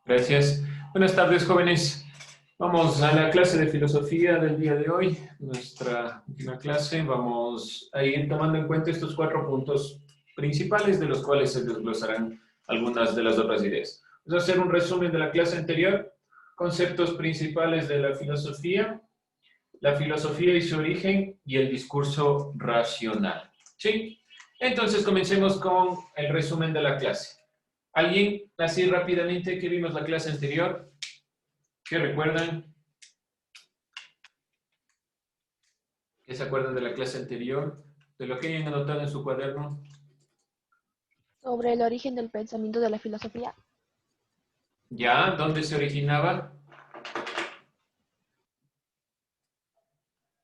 Gracias. Buenas tardes, jóvenes. Vamos a la clase de filosofía del día de hoy, nuestra última clase. Vamos a ir tomando en cuenta estos 4 puntos principales de los cuales se desglosarán algunas de las otras ideas. Vamos a hacer un resumen de la clase anterior, conceptos principales de la filosofía y su origen y el discurso racional. ¿Sí? Entonces comencemos con el resumen de la clase. ¿Alguien, así rápidamente, que vimos la clase anterior? ¿Qué recuerdan? ¿Qué se acuerdan de la clase anterior? ¿De lo que hayan anotado en su cuaderno? Sobre el origen del pensamiento de la filosofía. ¿Ya? ¿Dónde se originaba?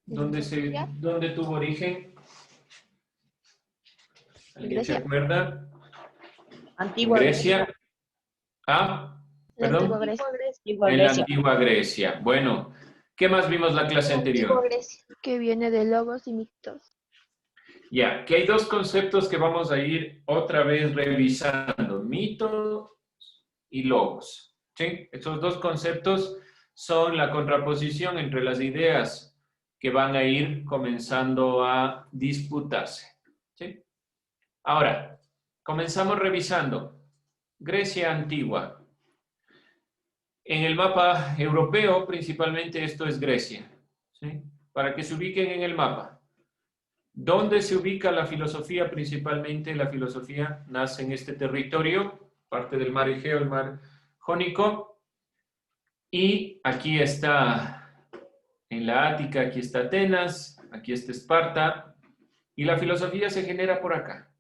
¿En Grecia? ¿Dónde tuvo origen? En ¿Alguien se Grecia. acuerda? ¿En Antigua Grecia. Grecia? Ah, La antigua perdón. Grecia. Antigua En la Grecia. antigua Grecia. Bueno, ¿qué más vimos la clase anterior? Que viene de logos y mitos. Ya, que hay dos conceptos que vamos a ir otra vez revisando, mito y logos. ¿Sí? Estos dos conceptos son la contraposición entre las ideas que van a ir comenzando a disputarse. ¿Sí? Ahora, comenzamos revisando Grecia antigua. En el mapa europeo, principalmente esto es Grecia. ¿Sí? Para que se ubiquen en el mapa. ¿Dónde se ubica la filosofía? Principalmente la filosofía nace en este territorio, parte del mar Egeo, el mar Jónico, y aquí está en la Ática, aquí está Atenas, aquí está Esparta, y la filosofía se genera por acá.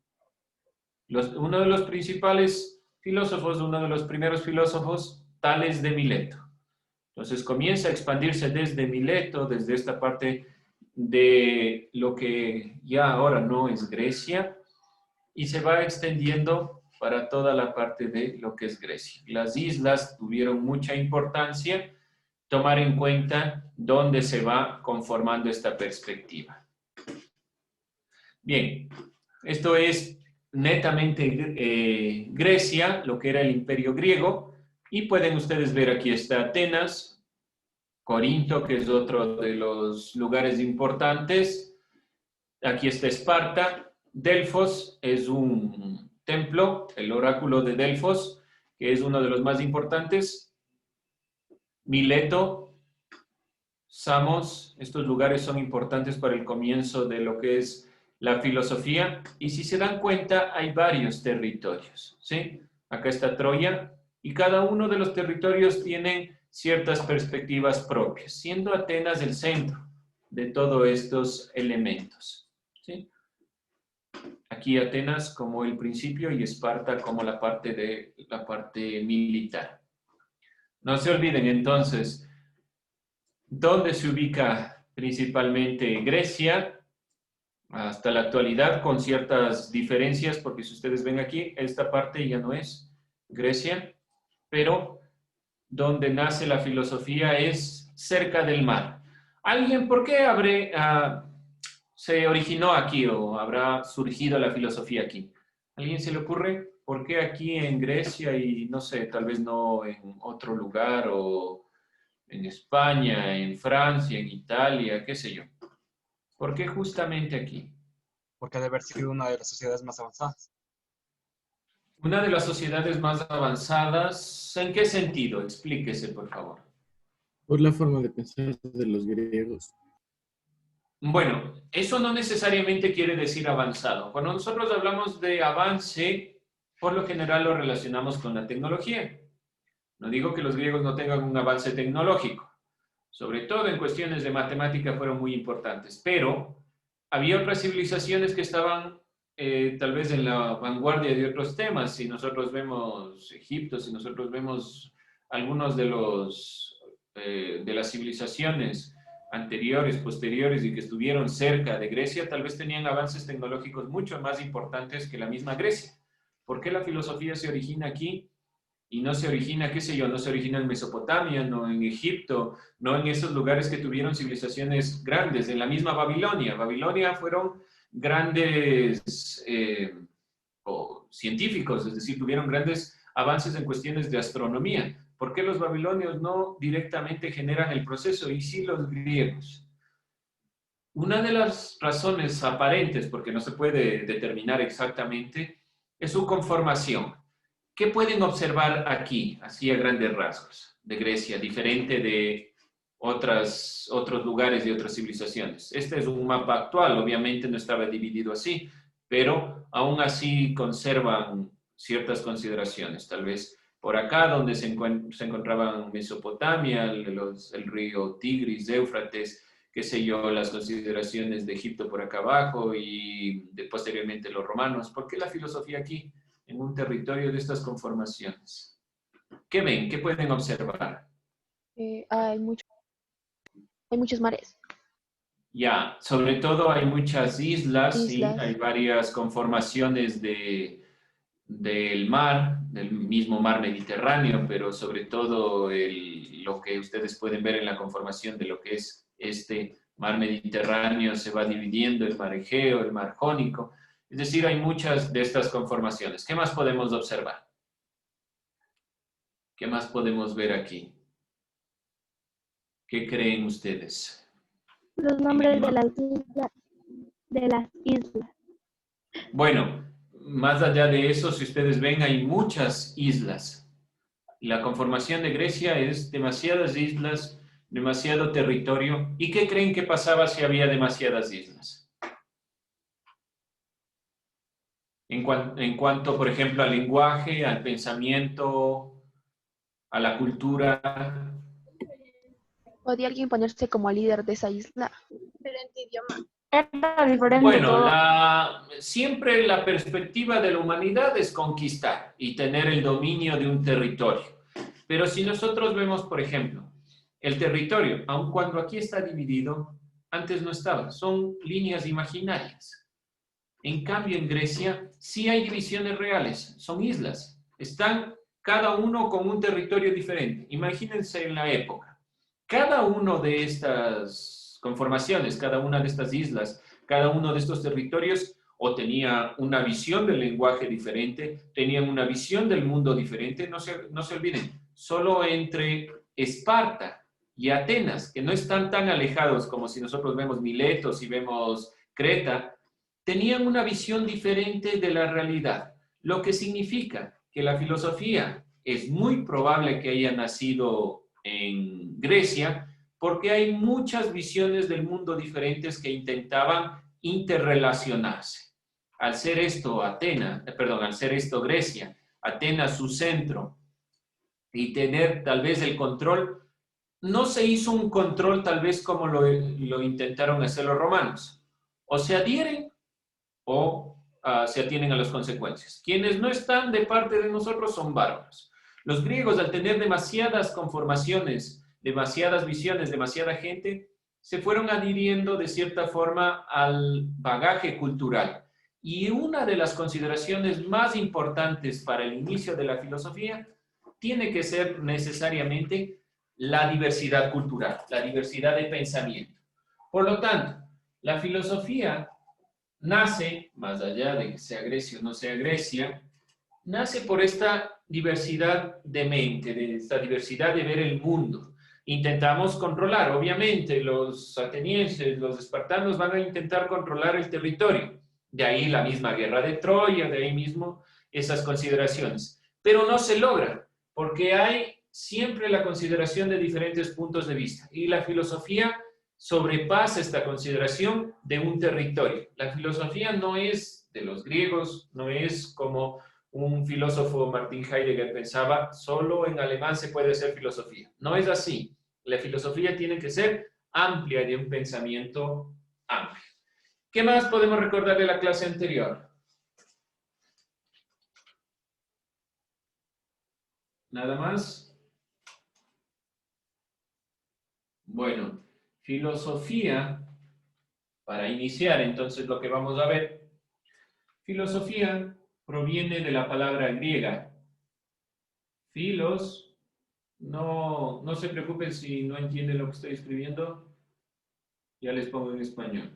Uno de los principales filósofos, uno de los primeros filósofos, Tales de Mileto. Entonces comienza a expandirse desde Mileto, desde esta parte de lo que ya ahora no es Grecia, y se va extendiendo para toda la parte de lo que es Grecia. Las islas tuvieron mucha importancia, tomar en cuenta dónde se va conformando esta perspectiva. Bien, esto es netamente Grecia, lo que era el imperio griego, y pueden ustedes ver aquí está Atenas, Corinto, que es otro de los lugares importantes. Aquí está Esparta. Delfos es un templo, el oráculo de Delfos, que es uno de los más importantes. Mileto, Samos, estos lugares son importantes para el comienzo de lo que es la filosofía. Y si se dan cuenta, hay varios territorios, ¿sí? Acá está Troya, y cada uno de los territorios tiene ciertas perspectivas propias, siendo Atenas el centro de todos estos elementos, ¿sí? Aquí Atenas como el principio y Esparta como la parte militar. No se olviden entonces, ¿dónde se ubica principalmente Grecia? Hasta la actualidad con ciertas diferencias, porque si ustedes ven aquí, esta parte ya no es Grecia, pero donde nace la filosofía es cerca del mar. ¿Alguien por qué se originó aquí o habrá surgido la filosofía aquí? ¿Alguien se le ocurre por qué aquí en Grecia y no sé, tal vez no en otro lugar o en España, en Francia, en Italia, qué sé yo? ¿Por qué justamente aquí? Porque ha de haber sido una de las sociedades más avanzadas. Una de las sociedades más avanzadas, ¿en qué sentido? Explíquese, por favor. Por la forma de pensar de los griegos. Bueno, eso no necesariamente quiere decir avanzado. Cuando nosotros hablamos de avance, por lo general lo relacionamos con la tecnología. No digo que los griegos no tengan un avance tecnológico, sobre todo en cuestiones de matemática fueron muy importantes, pero había otras civilizaciones que estaban tal vez en la vanguardia de otros temas. Si nosotros vemos Egipto, si nosotros vemos algunos de las civilizaciones anteriores, posteriores y que estuvieron cerca de Grecia, tal vez tenían avances tecnológicos mucho más importantes que la misma Grecia. ¿Por qué la filosofía se origina aquí? Y no se origina, qué sé yo, no se origina en Mesopotamia, no en Egipto, no en esos lugares que tuvieron civilizaciones grandes, en la misma Babilonia. Babilonia fueron grandes científicos, es decir, tuvieron grandes avances en cuestiones de astronomía, ¿Por qué los babilonios no directamente generan el proceso y sí los griegos? Una de las razones aparentes, porque no se puede determinar exactamente, es su conformación. ¿Qué pueden observar aquí, así a grandes rasgos, de Grecia, diferente de otros lugares y otras civilizaciones? Este es un mapa actual, obviamente no estaba dividido así, pero aún así conservan ciertas consideraciones. Tal vez por acá, donde se encontraban Mesopotamia, el río Tigris, Éufrates, qué sé yo, las consideraciones de Egipto por acá abajo y posteriormente los romanos. ¿Por qué la filosofía aquí, en un territorio de estas conformaciones? ¿Qué ven? ¿Qué pueden observar? Hay muchos mares, Ya, sobre todo hay muchas islas, ¿sí? islas. Hay varias conformaciones del mar, del mismo mar Mediterráneo, pero sobre todo lo que ustedes pueden ver en la conformación de lo que es este mar Mediterráneo se va dividiendo, el mar Egeo, el mar Jónico. Es decir, hay muchas de estas conformaciones. ¿Qué más podemos observar? ¿Qué más podemos ver aquí? ¿Qué creen ustedes? Los nombres de las islas. Bueno, más allá de eso, si ustedes ven, hay muchas islas. La conformación de Grecia es demasiadas islas, demasiado territorio. ¿Y qué creen que pasaba si había demasiadas islas? En cuanto, por ejemplo, al lenguaje, al pensamiento, a la cultura. ¿Podría alguien ponerse como líder de esa isla? Diferente idioma. Era diferente Bueno, todo. siempre la perspectiva de la humanidad es conquistar y tener el dominio de un territorio. Pero si nosotros vemos, por ejemplo, el territorio, aun cuando aquí está dividido, antes no estaba, son líneas imaginarias. En cambio, en Grecia sí hay divisiones reales, son islas, están cada uno con un territorio diferente. Imagínense en la época. Cada uno de estas conformaciones, cada una de estas islas, cada uno de estos territorios o tenía una visión del lenguaje diferente, tenían una visión del mundo diferente. No se olviden, solo entre Esparta y Atenas, que no están tan alejados como si nosotros vemos Miletos y vemos Creta, tenían una visión diferente de la realidad, lo que significa que la filosofía es muy probable que haya nacido en Grecia, porque hay muchas visiones del mundo diferentes que intentaban interrelacionarse. Al ser esto Grecia, Atenas su centro, y tener tal vez el control, no se hizo un control tal vez como lo intentaron hacer los romanos. O se adhieren o se atienen a las consecuencias. Quienes no están de parte de nosotros son bárbaros. Los griegos, al tener demasiadas conformaciones, demasiadas visiones, demasiada gente, se fueron adhiriendo de cierta forma al bagaje cultural. Y una de las consideraciones más importantes para el inicio de la filosofía tiene que ser necesariamente la diversidad cultural, la diversidad de pensamiento. Por lo tanto, la filosofía nace, más allá de que sea Grecia o no sea Grecia, nace por esta diversidad de mente, de esta diversidad de ver el mundo. Intentamos controlar, obviamente, los atenienses, los espartanos van a intentar controlar el territorio. De ahí la misma guerra de Troya, de ahí mismo esas consideraciones. Pero no se logra, porque hay siempre la consideración de diferentes puntos de vista. Y la filosofía sobrepasa esta consideración de un territorio. La filosofía no es de los griegos, no es como un filósofo, Martin Heidegger, pensaba, solo en alemán se puede hacer filosofía. No es así. La filosofía tiene que ser amplia, de un pensamiento amplio. ¿Qué más podemos recordar de la clase anterior? ¿Nada más? Bueno, filosofía, para iniciar entonces lo que vamos a ver, filosofía proviene de la palabra griega. Filos, no se preocupen si no entienden lo que estoy escribiendo, ya les pongo en español.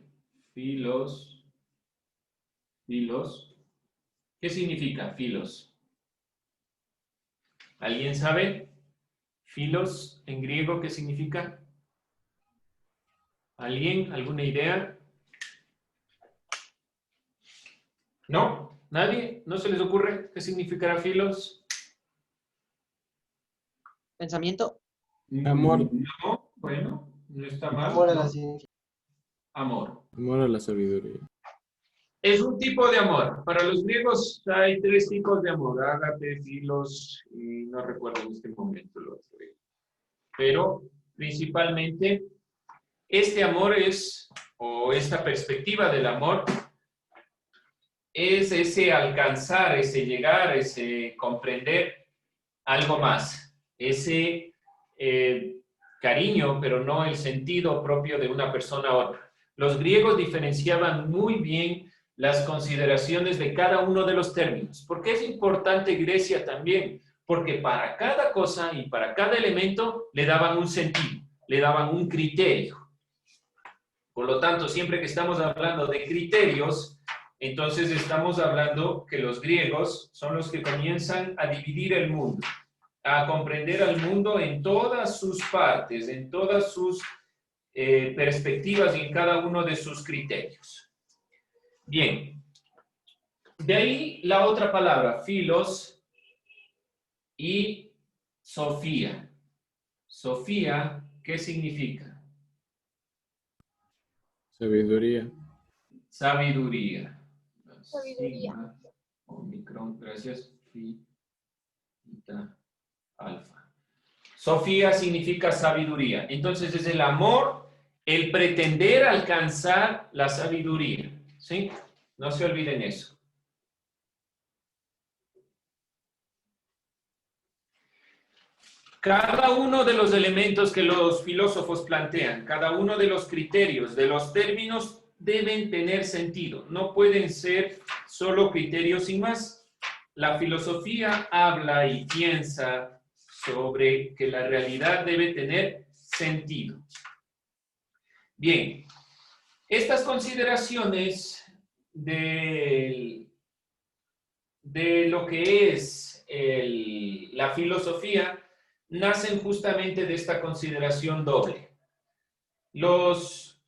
Filos. ¿Qué significa filos? ¿Alguien sabe? Filos en griego, ¿qué significa? ¿Alguien? ¿Alguna idea? ¿No? ¿Nadie? ¿No se les ocurre qué significará filos? Pensamiento. Amor. No, bueno, no está mal. Amor a ¿no? la ciencia. Amor. Amor a la sabiduría. Es un tipo de amor. Para los griegos hay 3 tipos de amor. Ágape, filos, y no recuerdo en este momento lo otro. Pero principalmente este amor es, o esta perspectiva del amor, es ese alcanzar, ese llegar, ese comprender algo más. Ese cariño, pero no el sentido propio de una persona a otra. Los griegos diferenciaban muy bien las consideraciones de cada uno de los términos. ¿Por qué es importante Grecia también? Porque para cada cosa y para cada elemento le daban un sentido, le daban un criterio. Por lo tanto, siempre que estamos hablando de criterios, entonces estamos hablando que los griegos son los que comienzan a dividir el mundo, a comprender al mundo en todas sus partes, en todas sus perspectivas y en cada uno de sus criterios. Bien, de ahí la otra palabra, filos y sofía. Sofía, ¿qué significa? Sabiduría. Sabiduría. Sabiduría. Sigma, Omicron, gracias. Phi, Theta, alfa. Sofía significa sabiduría. Entonces es el amor, el pretender alcanzar la sabiduría. ¿Sí? No se olviden eso. Cada uno de los elementos que los filósofos plantean, cada uno de los criterios, de los términos, deben tener sentido. No pueden ser solo criterios sin más. La filosofía habla y piensa sobre que la realidad debe tener sentido. Bien, estas consideraciones de lo que es la filosofía nacen justamente de esta consideración doble. Los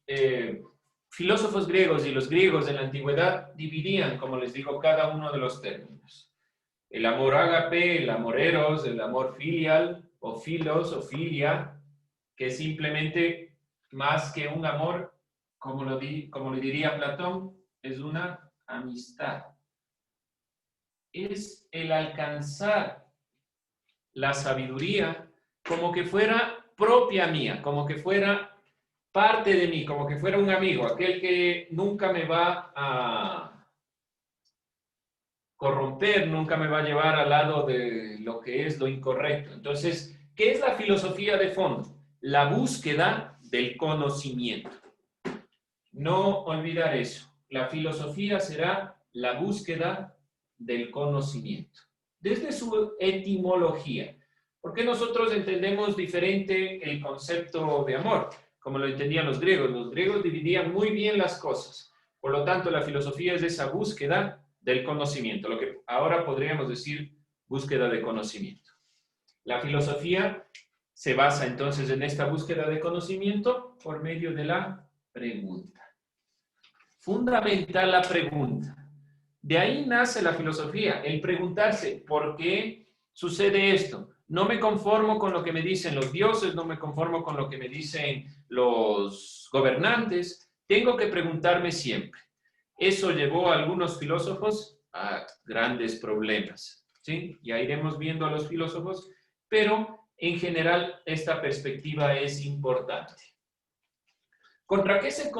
filósofos griegos y los griegos de la antigüedad dividían, como les digo, cada uno de los términos. El amor ágape, el amor eros, el amor filial o filos o filia, que es simplemente más que un amor, como le diría Platón, es una amistad. Es el alcanzar la sabiduría como que fuera propia mía, como que fuera parte de mí, como que fuera un amigo, aquel que nunca me va a corromper, nunca me va a llevar al lado de lo que es lo incorrecto. Entonces, ¿qué es la filosofía de fondo? La búsqueda del conocimiento. No olvidar eso. La filosofía será la búsqueda del conocimiento. Desde su etimología. ¿Por qué nosotros entendemos diferente el concepto de amor? Como lo entendían los griegos. Los griegos dividían muy bien las cosas. Por lo tanto, la filosofía es esa búsqueda del conocimiento, lo que ahora podríamos decir búsqueda de conocimiento. La filosofía se basa entonces en esta búsqueda de conocimiento por medio de la pregunta. Fundamental la pregunta. De ahí nace la filosofía, el preguntarse, ¿por qué sucede esto? No me conformo con lo que me dicen los dioses, no me conformo con lo que me dicen los gobernantes, tengo que preguntarme siempre. Eso llevó a algunos filósofos a grandes problemas, ¿sí? Ya iremos viendo a los filósofos, pero en general esta perspectiva es importante. ¿Contra qué se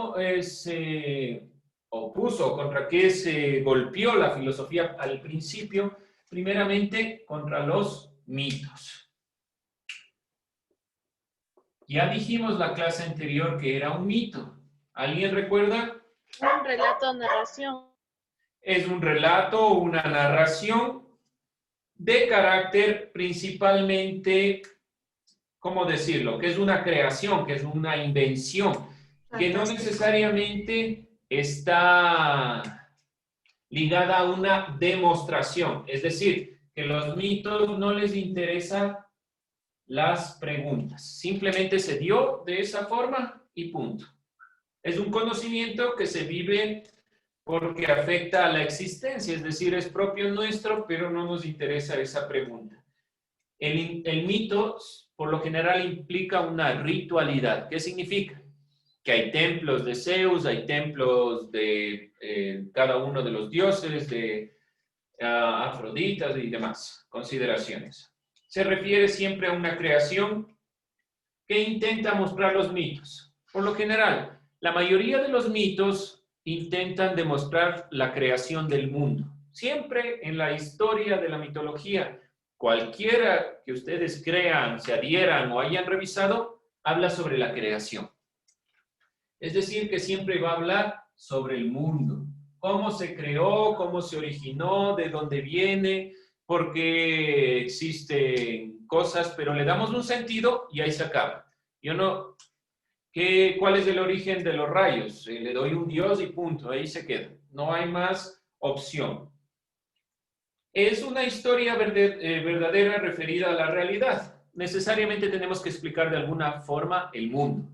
opuso, contra qué se golpeó la filosofía al principio? Primeramente, contra los mitos. Ya dijimos la clase anterior que era un mito. ¿Alguien recuerda? Un relato o narración. Es un relato o una narración de carácter principalmente, ¿cómo decirlo? Que es una creación, que es una invención, que no necesariamente está ligada a una demostración. Es decir, que los mitos no les interesa las preguntas. Simplemente se dio de esa forma y punto. Es un conocimiento que se vive porque afecta a la existencia, es decir, es propio nuestro, pero no nos interesa esa pregunta. El mito, por lo general, implica una ritualidad. ¿Qué significa? Que hay templos de Zeus, hay templos de cada uno de los dioses, de Afroditas y demás consideraciones. Se refiere siempre a una creación que intenta mostrar los mitos. Por lo general, la mayoría de los mitos intentan demostrar la creación del mundo. Siempre en la historia de la mitología, cualquiera que ustedes crean, se adhieran o hayan revisado, habla sobre la creación. Es decir, que siempre va a hablar sobre el mundo. Cómo se creó, cómo se originó, de dónde viene, por qué existen cosas, pero le damos un sentido y ahí se acaba. ¿Cuál es el origen de los rayos? Le doy un dios y punto, ahí se queda. No hay más opción. Es una historia verdadera referida a la realidad. Necesariamente tenemos que explicar de alguna forma el mundo.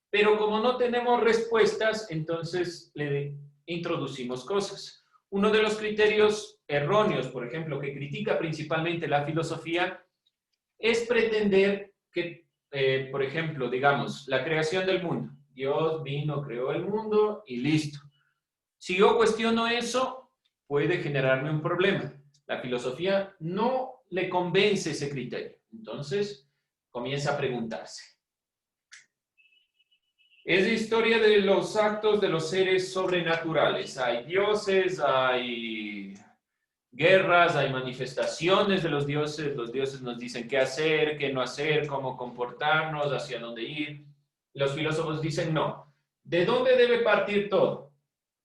Pero como no tenemos respuestas, entonces le introducimos cosas. Uno de los criterios erróneos, por ejemplo, que critica principalmente la filosofía, es pretender que, por ejemplo, digamos, la creación del mundo. Dios vino, creó el mundo y listo. Si yo cuestiono eso, puede generarme un problema. La filosofía no le convence ese criterio. Entonces, comienza a preguntarse. Es la historia de los actos de los seres sobrenaturales. Hay dioses, hay guerras, hay manifestaciones de los dioses. Los dioses nos dicen qué hacer, qué no hacer, cómo comportarnos, hacia dónde ir. Los filósofos dicen no. ¿De dónde debe partir todo?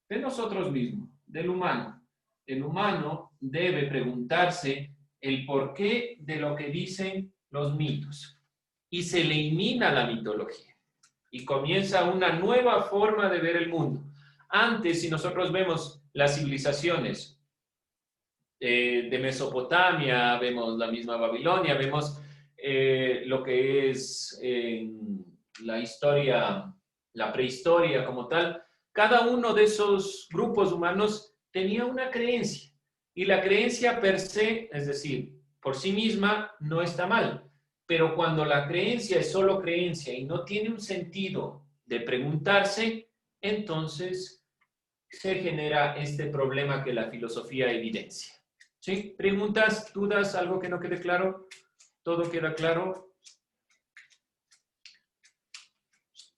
De nosotros mismos, del humano. El humano debe preguntarse el porqué de lo que dicen los mitos. Y se elimina la mitología. Y comienza una nueva forma de ver el mundo. Antes, si nosotros vemos las civilizaciones de Mesopotamia, vemos la misma Babilonia, vemos lo que es la historia, la prehistoria como tal, cada uno de esos grupos humanos tenía una creencia. Y la creencia per se, es decir, por sí misma, no está mal. Pero cuando la creencia es solo creencia y no tiene un sentido de preguntarse, entonces se genera este problema que la filosofía evidencia. ¿Sí? ¿Preguntas, dudas, algo que no quede claro? ¿Todo queda claro?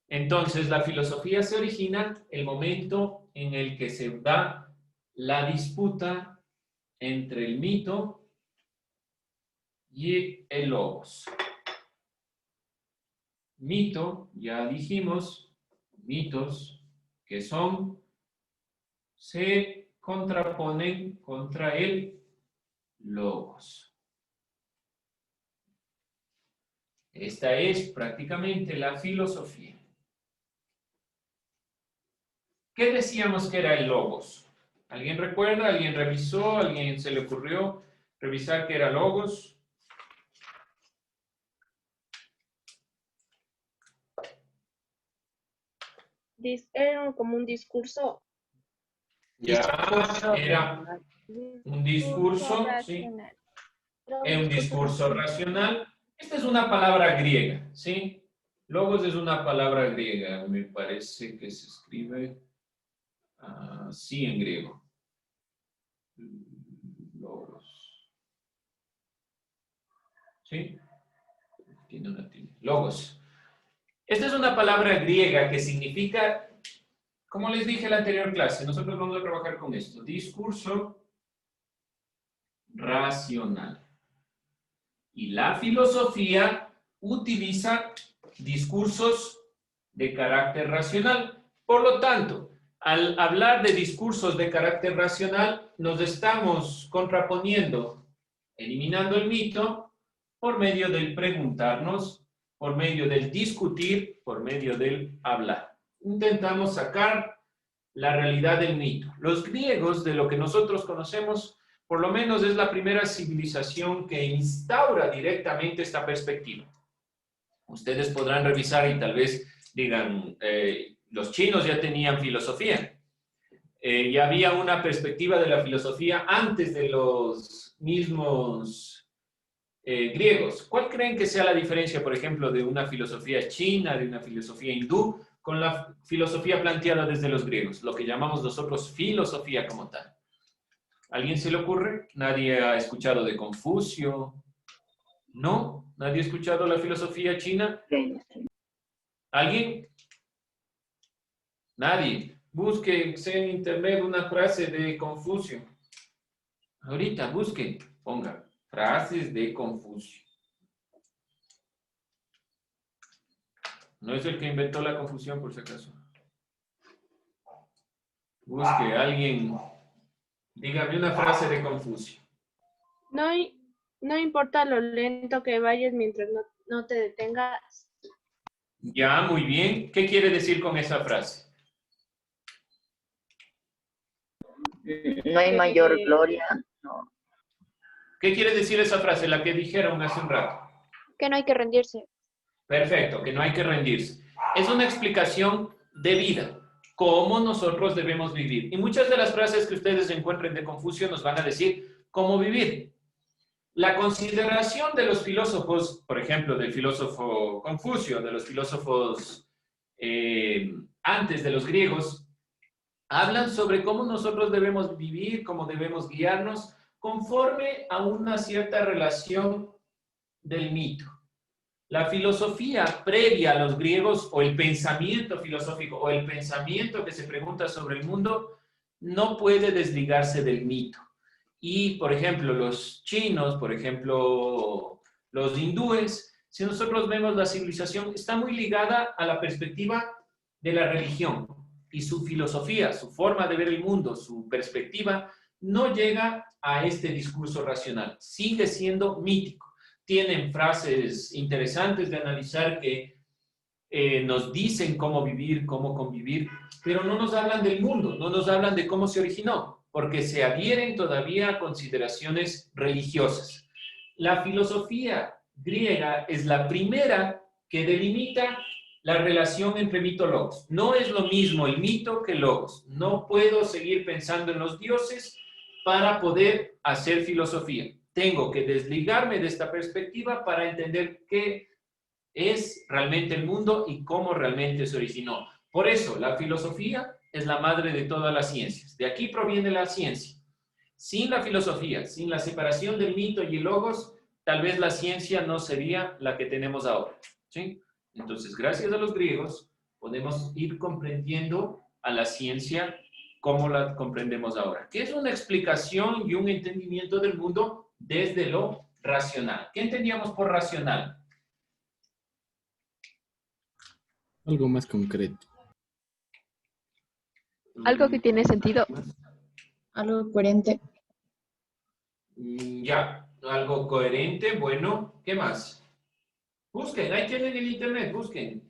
Entonces, la filosofía se origina el momento en el que se da la disputa entre el mito y el logos. Mito, ya dijimos, mitos que se contraponen contra el logos. Esta es prácticamente la filosofía. ¿Qué decíamos que era el logos? ¿Alguien recuerda? ¿Alguien revisó? ¿Alguien se le ocurrió revisar qué era logos? Era como un discurso. Ya, era un discurso, sí. racional. Es un discurso racional. Esta es una palabra griega, ¿sí? Logos es una palabra griega, me parece que se escribe así en griego. Logos. ¿Sí? Tiene una tilde. Logos. Esta es una palabra griega que significa, como les dije en la anterior clase, nosotros vamos a trabajar con esto, discurso racional. Y la filosofía utiliza discursos de carácter racional. Por lo tanto, al hablar de discursos de carácter racional, nos estamos contraponiendo, eliminando el mito, por medio del preguntarnos, por medio del discutir, por medio del hablar. Intentamos sacar la realidad del mito. Los griegos, de lo que nosotros conocemos, Por lo menos es la primera civilización que instaura directamente esta perspectiva. Ustedes podrán revisar y tal vez digan, los chinos ya tenían filosofía. Ya había una perspectiva de la filosofía antes de los mismos griegos. ¿Cuál creen que sea la diferencia, por ejemplo, de una filosofía china, de una filosofía hindú, con la filosofía planteada desde los griegos? Lo que llamamos nosotros filosofía como tal. ¿Alguien se le ocurre? ¿Nadie ha escuchado de Confucio? ¿No? ¿Nadie ha escuchado la filosofía china? ¿Alguien? Nadie. Busque en internet una frase de Confucio. Ahorita, busquen. Ponga frases de Confucio. No es el que inventó la confusión, por si acaso. Busque alguien. Dígame una frase de Confucio. No importa lo lento que vayas mientras no te detengas. Ya, muy bien. ¿Qué quiere decir con esa frase? No hay mayor gloria. No. ¿Qué quiere decir esa frase? La que dijeron hace un rato. Que no hay que rendirse. Perfecto, que no hay que rendirse. Es una explicación de vida, cómo nosotros debemos vivir. Y muchas de las frases que ustedes encuentren de Confucio nos van a decir cómo vivir. La consideración de los filósofos, por ejemplo, del filósofo Confucio, de los filósofos antes de los griegos, hablan sobre cómo nosotros debemos vivir, cómo debemos guiarnos conforme a una cierta relación del mito. La filosofía previa a los griegos, o el pensamiento filosófico, o el pensamiento que se pregunta sobre el mundo, no puede desligarse del mito. Y, por ejemplo, los chinos, por ejemplo, los hindúes, si nosotros vemos la civilización, está muy ligada a la perspectiva de la religión. Y su filosofía, su forma de ver el mundo, su perspectiva, no llega a este discurso racional. Sigue siendo mítico. Tienen frases interesantes de analizar que nos dicen cómo vivir, cómo convivir, pero no nos hablan del mundo, no nos hablan de cómo se originó, porque se adhieren todavía a consideraciones religiosas. La filosofía griega es la primera que delimita la relación entre mito y logos. No es lo mismo el mito que el logos. No puedo seguir pensando en los dioses para poder hacer filosofía. Tengo que desligarme de esta perspectiva para entender qué es realmente el mundo y cómo realmente se originó. Por eso, la filosofía es la madre de todas las ciencias. De aquí proviene la ciencia. Sin la filosofía, sin la separación del mito y el logos, tal vez la ciencia no sería la que tenemos ahora. ¿Sí? Entonces, gracias a los griegos, podemos ir comprendiendo a la ciencia como la comprendemos ahora, que es una explicación y un entendimiento del mundo desde lo racional. ¿Qué entendíamos por racional? Algo más concreto. Algo que tiene sentido. Algo coherente. Ya, algo coherente, bueno, ¿qué más? Busquen, ahí tienen el internet, busquen.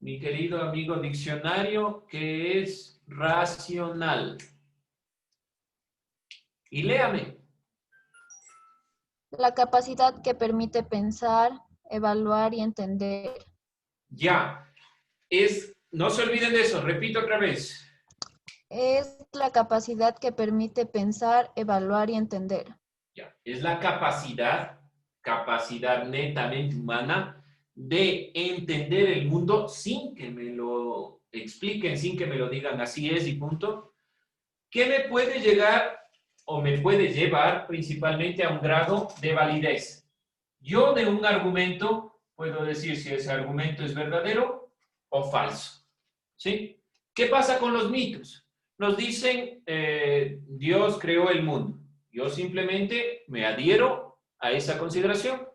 Mi querido amigo diccionario, que es racional. Y léame. La capacidad que permite pensar, evaluar y entender. Ya, no se olviden de eso, repito otra vez. Es la capacidad que permite pensar, evaluar y entender. Ya, es la capacidad netamente humana de entender el mundo sin que me lo expliquen, sin que me lo digan así es y punto, que me puede llegar o me puede llevar principalmente a un grado de validez. Yo de un argumento puedo decir si ese argumento es verdadero o falso. ¿Sí? ¿Qué pasa con los mitos? Nos dicen, Dios creó el mundo. Yo simplemente me adhiero a esa consideración.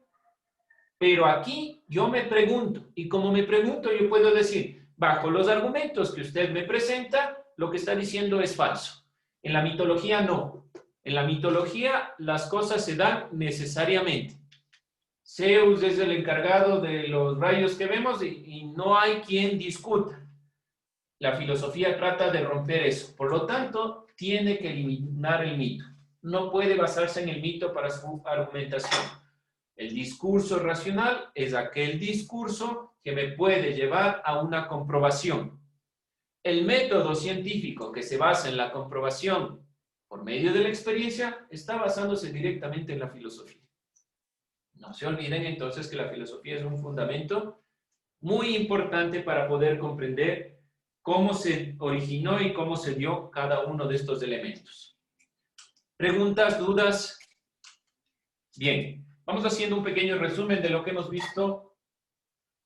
Pero aquí yo me pregunto, y como me pregunto yo puedo decir, bajo los argumentos que usted me presenta, lo que está diciendo es falso. En la mitología no. En la mitología las cosas se dan necesariamente. Zeus es el encargado de los rayos que vemos y no hay quien discuta. La filosofía trata de romper eso. Por lo tanto, tiene que eliminar el mito. no puede basarse en el mito para su argumentación. El discurso racional es aquel discurso que me puede llevar a una comprobación. El método científico que se basa en la comprobación por medio de la experiencia está basándose directamente en la filosofía. No se olviden entonces que la filosofía es un fundamento muy importante para poder comprender cómo se originó y cómo se dio cada uno de estos elementos. ¿Preguntas, dudas? Bien, vamos haciendo un pequeño resumen de lo que hemos visto.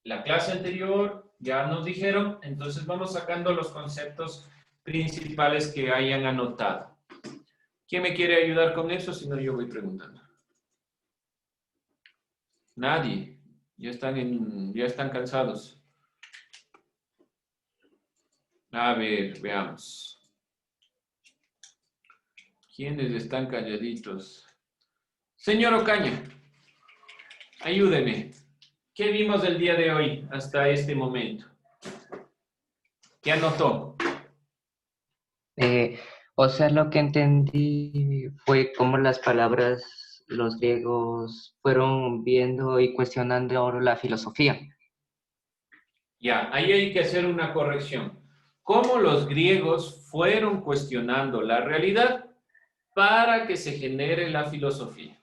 La clase anterior ya nos dijeron, entonces vamos sacando los conceptos principales que hayan anotado. ¿Quién me quiere ayudar con eso? Si no, yo voy preguntando. Nadie. Ya están cansados. A ver, veamos. ¿Quiénes están calladitos? Señor Ocaña, ayúdeme. ¿Qué vimos el día de hoy hasta este momento? ¿Qué anotó? O sea, lo que entendí fue cómo las palabras, los griegos fueron viendo y cuestionando ahora la filosofía. Ya, ahí hay que hacer una corrección. Cómo los griegos fueron cuestionando la realidad para que se genere la filosofía.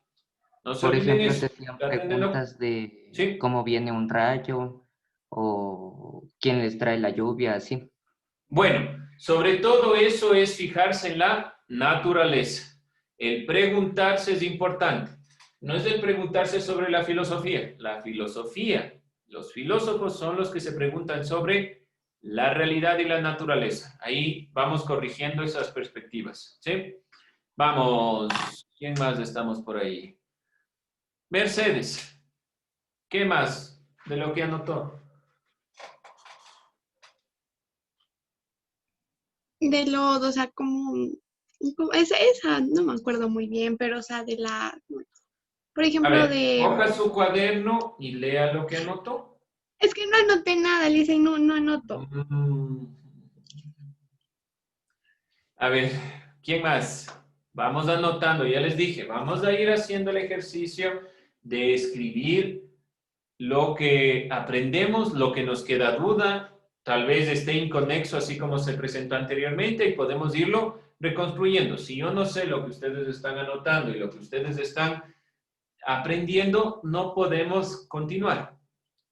No se Por olviden ejemplo, eso. se hacían Traten de preguntas de Sí. cómo viene un rayo o quién les trae la lluvia, así. Bueno, sobre todo eso es fijarse en la naturaleza. El preguntarse es importante. No es el preguntarse sobre la filosofía. La filosofía, los filósofos son los que se preguntan sobre la realidad y la naturaleza. Ahí vamos corrigiendo esas perspectivas, ¿sí? Vamos, ¿quién más estamos por ahí? Mercedes, ¿qué más de lo que anotó? De lodo, o sea, esa, no me acuerdo muy bien, pero o sea, por A ejemplo, ver, coja su cuaderno y lea lo que anotó. es que no anoté nada, le dicen, no anoto. A ver, ¿quién más? Vamos anotando, ya les dije, vamos a ir haciendo el ejercicio de escribir lo que aprendemos, lo que nos queda duda, tal vez esté inconexo así como se presentó anteriormente y podemos irlo reconstruyendo. Si yo no sé lo que ustedes están anotando y lo que ustedes están aprendiendo, no podemos continuar.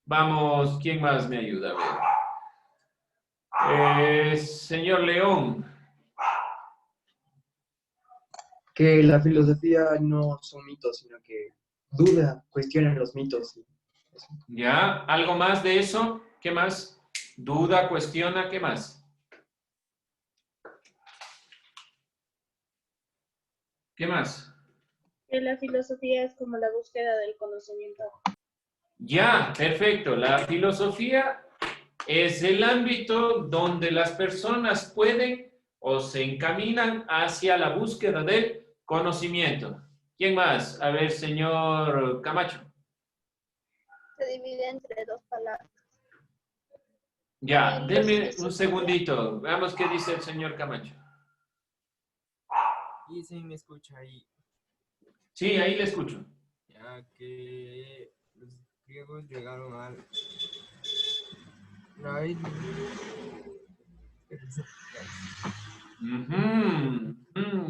Vamos, ¿quién más me ayuda? A ver. Señor León. Que la filosofía no son mitos, sino que duda, cuestiona los mitos. ¿Ya? ¿Algo más de eso? ¿Qué más? Duda, cuestiona, ¿qué más? ¿Qué más? Que la filosofía es como la búsqueda del conocimiento. Ya, perfecto. La filosofía es el ámbito donde las personas pueden o se encaminan hacia la búsqueda del conocimiento. ¿Quién más? A ver, señor Camacho. Se divide entre dos palabras. Ya, denme un segundito. Veamos qué dice el señor Camacho. Y se me escucha ahí. Sí, ahí le escucho. Ya que los griegos llegaron al raíz.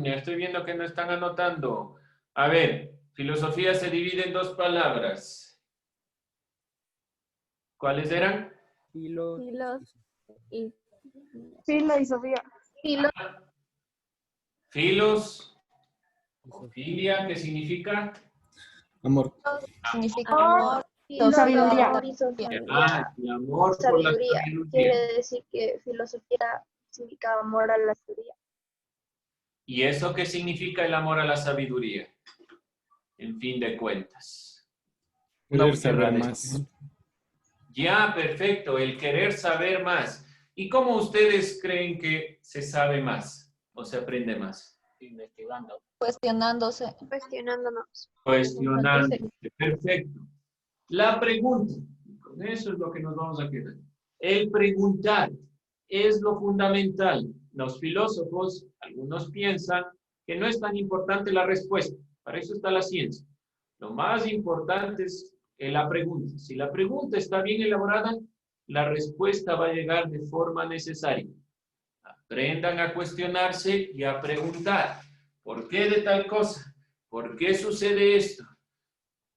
Ya estoy viendo que no están anotando. A ver, filosofía se divide en dos palabras. ¿Cuáles eran? Filo y Sofía. Filos. Filia, ¿qué significa? Amor. Significa amor. Sabiduría. amor y Sofía. El amor por la Sabiduría. sabiduría. Quiere decir que filosofía significa amor a la sabiduría. ¿Y eso qué significa el amor a la sabiduría? En fin de cuentas. Querer saber más. Ya, perfecto, el querer saber más. ¿Y cómo ustedes creen que se sabe más o se aprende más? Investigando. Cuestionándose. Cuestionándonos. Cuestionando. Perfecto. La pregunta, con eso es lo que nos vamos a quedar. El preguntar es lo fundamental. Los filósofos, algunos piensan que no es tan importante la respuesta. Para eso está la ciencia. Lo más importante es la pregunta. Si la pregunta está bien elaborada, la respuesta va a llegar de forma necesaria. Aprendan a cuestionarse y a preguntar. ¿Por qué de tal cosa? ¿Por qué sucede esto?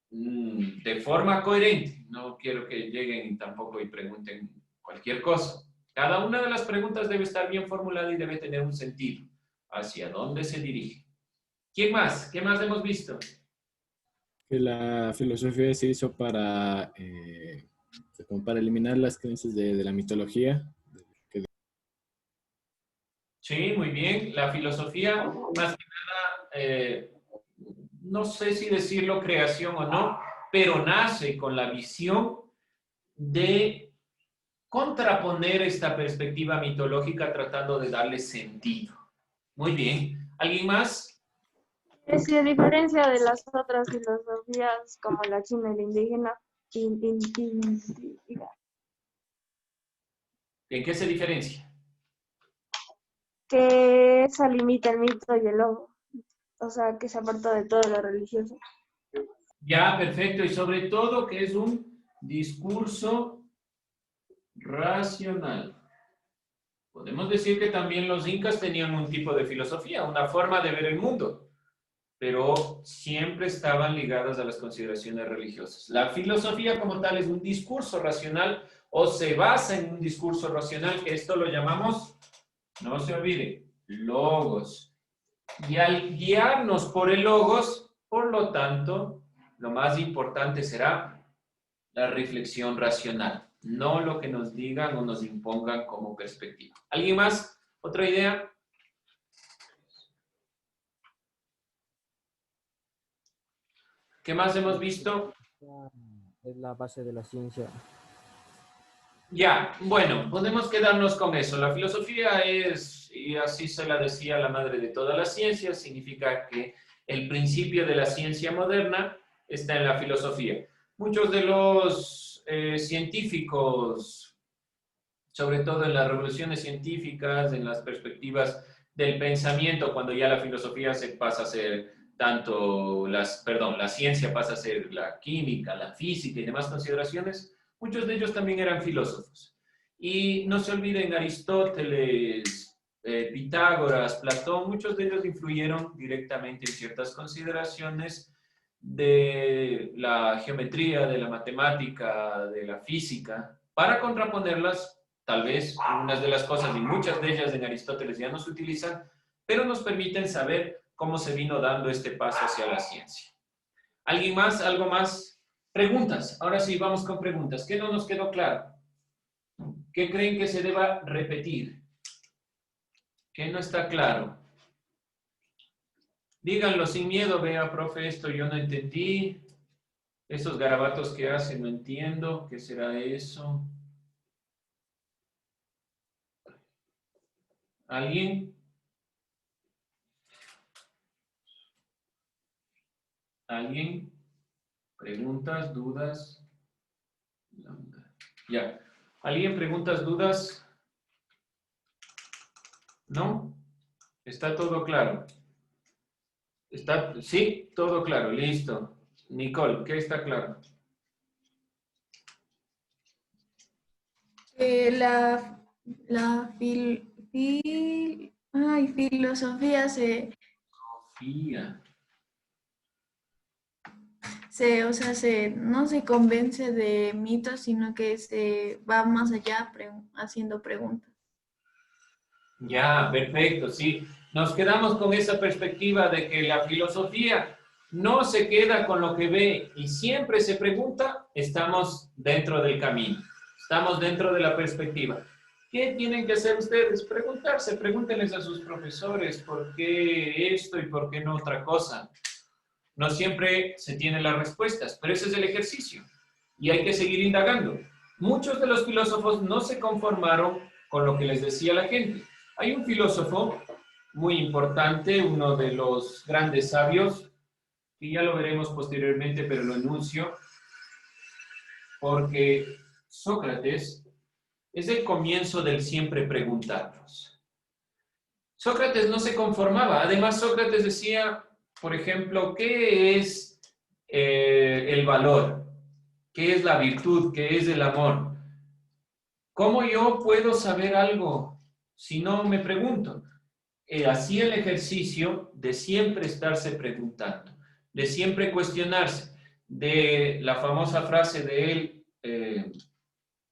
De forma coherente. No quiero que lleguen tampoco y pregunten cualquier cosa. Cada una de las preguntas debe estar bien formulada y debe tener un sentido. ¿Hacia dónde se dirige? ¿Quién más? ¿Qué más hemos visto? Que la filosofía se hizo como para eliminar las creencias de la mitología. Sí, muy bien. La filosofía, más que nada, no sé si decirlo creación o no, pero nace con la visión de contraponer esta perspectiva mitológica tratando de darle sentido. Muy bien. ¿Alguien más? Sí, a diferencia de las otras filosofías como la china y la indígena, ¿En qué se diferencia? que esa limita el mito y el logo, o sea, que se aparta de todo lo religioso. Ya, perfecto. Y sobre todo que es un discurso racional. Podemos decir que también los incas tenían un tipo de filosofía, una forma de ver el mundo, pero siempre estaban ligadas a las consideraciones religiosas. La filosofía como tal es un discurso racional o se basa en un discurso racional, que esto lo llamamos, no se olvide, logos. Y al guiarnos por el logos, por lo tanto, lo más importante será la reflexión racional, no lo que nos digan o nos impongan como perspectiva. ¿Alguien más? ¿Otra idea? ¿Qué más hemos visto? Es la base de la ciencia. Ya, bueno, podemos quedarnos con eso. La filosofía es, y así se la decía la madre de todas las ciencias, significa que el principio de la ciencia moderna está en la filosofía. Muchos de los científicos, sobre todo en las revoluciones científicas, en las perspectivas del pensamiento, cuando ya la filosofía se pasa a ser la ciencia pasa a ser la química, la física y demás consideraciones, muchos de ellos también eran filósofos. Y no se olviden, Aristóteles, Pitágoras, Platón, muchos de ellos influyeron directamente en ciertas consideraciones de la geometría, de la matemática, de la física, para contraponerlas, tal vez unas de las cosas y muchas de ellas en Aristóteles ya no se utilizan, pero nos permiten saber cómo se vino dando este paso hacia la ciencia. ¿Alguien más? ¿Algo más? Preguntas. Ahora sí, vamos con preguntas. ¿Qué no nos quedó claro? ¿Qué creen que se deba repetir? ¿Qué no está claro? Díganlo sin miedo. Vea, profe, esto yo no entendí. Esos garabatos que hacen no entiendo. ¿Qué será eso? ¿Alguien? ¿Alguien? ¿Preguntas? ¿Dudas? Ya. ¿Alguien preguntas, dudas? ¿No? ¿Está todo claro? Sí, todo claro, listo. Nicole, ¿qué está claro? Filosofía no se convence de mitos, sino que se va más allá haciendo preguntas. Ya, perfecto, sí. Nos quedamos con esa perspectiva de que la filosofía no se queda con lo que ve y siempre se pregunta. Estamos dentro del camino, estamos dentro de la perspectiva. ¿Qué tienen que hacer ustedes? Preguntarse, pregúntenles a sus profesores por qué esto y por qué no otra cosa. No siempre se tienen las respuestas, pero ese es el ejercicio y hay que seguir indagando. Muchos de los filósofos no se conformaron con lo que les decía la gente. Hay un filósofo muy importante, uno de los grandes sabios, y ya lo veremos posteriormente, pero lo enuncio, porque Sócrates es el comienzo del siempre preguntarnos. Sócrates no se conformaba. Además, Sócrates decía, por ejemplo, ¿qué es el valor? ¿Qué es la virtud? ¿Qué es el amor? ¿Cómo yo puedo saber algo si no me pregunto? Hacía el ejercicio de siempre estarse preguntando, de siempre cuestionarse, de la famosa frase de él,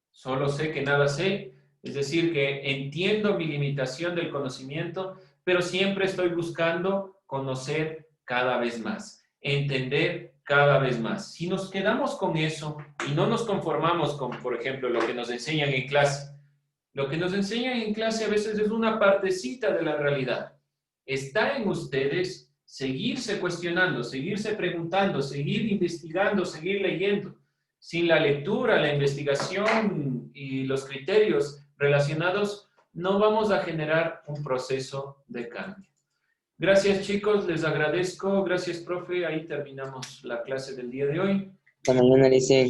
solo sé que nada sé, es decir, que entiendo mi limitación del conocimiento, pero siempre estoy buscando conocer cada vez más, entender cada vez más. Si nos quedamos con eso y no nos conformamos con, por ejemplo, lo que nos enseñan en clase, lo que nos enseñan en clase a veces es una partecita de la realidad. Está en ustedes seguirse cuestionando, seguirse preguntando, seguir investigando, seguir leyendo. Sin la lectura, la investigación y los criterios relacionados, no vamos a generar un proceso de cambio. Gracias, chicos, les agradezco. Gracias, profe. Ahí terminamos la clase del día de hoy. Hasta mañana, Licen.